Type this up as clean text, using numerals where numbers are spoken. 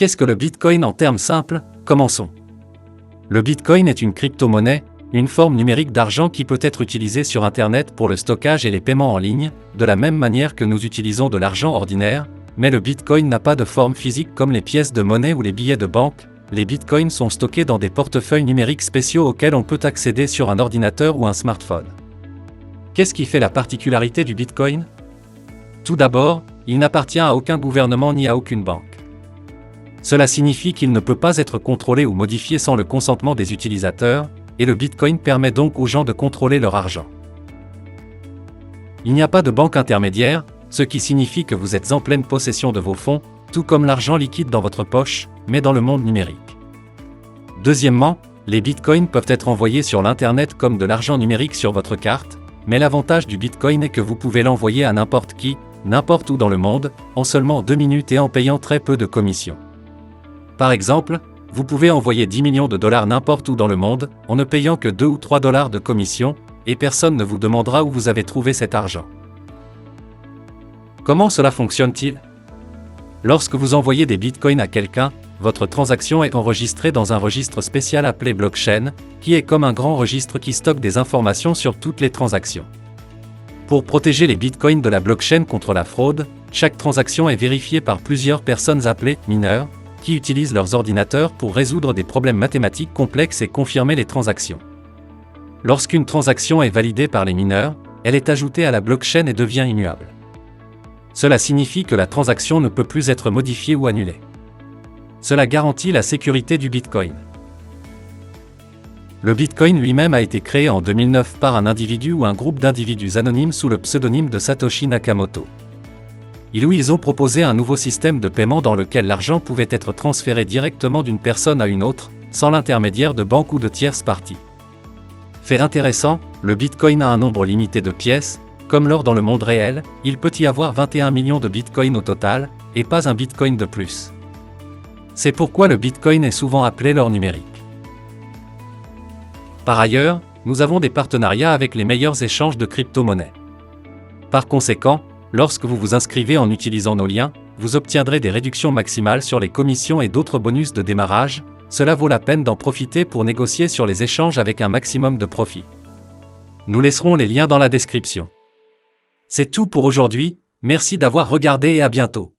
Qu'est-ce que le Bitcoin en termes simples? Commençons. Le Bitcoin est une crypto-monnaie, une forme numérique d'argent qui peut être utilisée sur Internet pour le stockage et les paiements en ligne, de la même manière que nous utilisons de l'argent ordinaire, mais le Bitcoin n'a pas de forme physique comme les pièces de monnaie ou les billets de banque. Les Bitcoins sont stockés dans des portefeuilles numériques spéciaux auxquels on peut accéder sur un ordinateur ou un smartphone. Qu'est-ce qui fait la particularité du Bitcoin? Tout d'abord, il n'appartient à aucun gouvernement ni à aucune banque. Cela signifie qu'il ne peut pas être contrôlé ou modifié sans le consentement des utilisateurs, et le Bitcoin permet donc aux gens de contrôler leur argent. Il n'y a pas de banque intermédiaire, ce qui signifie que vous êtes en pleine possession de vos fonds, tout comme l'argent liquide dans votre poche, mais dans le monde numérique. Deuxièmement, les Bitcoins peuvent être envoyés sur l'Internet comme de l'argent numérique sur votre carte, mais l'avantage du Bitcoin est que vous pouvez l'envoyer à n'importe qui, n'importe où dans le monde, en seulement 2 minutes et en payant très peu de commissions. Par exemple, vous pouvez envoyer 10 millions de dollars n'importe où dans le monde, en ne payant que 2 ou 3 dollars de commission, et personne ne vous demandera où vous avez trouvé cet argent. Comment cela fonctionne-t-il? Lorsque vous envoyez des bitcoins à quelqu'un, votre transaction est enregistrée dans un registre spécial appelé blockchain, qui est comme un grand registre qui stocke des informations sur toutes les transactions. Pour protéger les bitcoins de la blockchain contre la fraude, chaque transaction est vérifiée par plusieurs personnes appelées mineurs, qui utilisent leurs ordinateurs pour résoudre des problèmes mathématiques complexes et confirmer les transactions. Lorsqu'une transaction est validée par les mineurs, elle est ajoutée à la blockchain et devient immuable. Cela signifie que la transaction ne peut plus être modifiée ou annulée. Cela garantit la sécurité du Bitcoin. Le Bitcoin lui-même a été créé en 2009 par un individu ou un groupe d'individus anonymes sous le pseudonyme de Satoshi Nakamoto. Ils ont proposé un nouveau système de paiement dans lequel l'argent pouvait être transféré directement d'une personne à une autre, sans l'intermédiaire de banques ou de tierces parties. Fait intéressant, le Bitcoin a un nombre limité de pièces, comme l'or dans le monde réel, il peut y avoir 21 millions de Bitcoins au total, et pas un Bitcoin de plus. C'est pourquoi le Bitcoin est souvent appelé l'or numérique. Par ailleurs, nous avons des partenariats avec les meilleurs échanges de crypto-monnaies. Par conséquent, lorsque vous vous inscrivez en utilisant nos liens, vous obtiendrez des réductions maximales sur les commissions et d'autres bonus de démarrage. Cela vaut la peine d'en profiter pour négocier sur les échanges avec un maximum de profit. Nous laisserons les liens dans la description. C'est tout pour aujourd'hui, merci d'avoir regardé et à bientôt.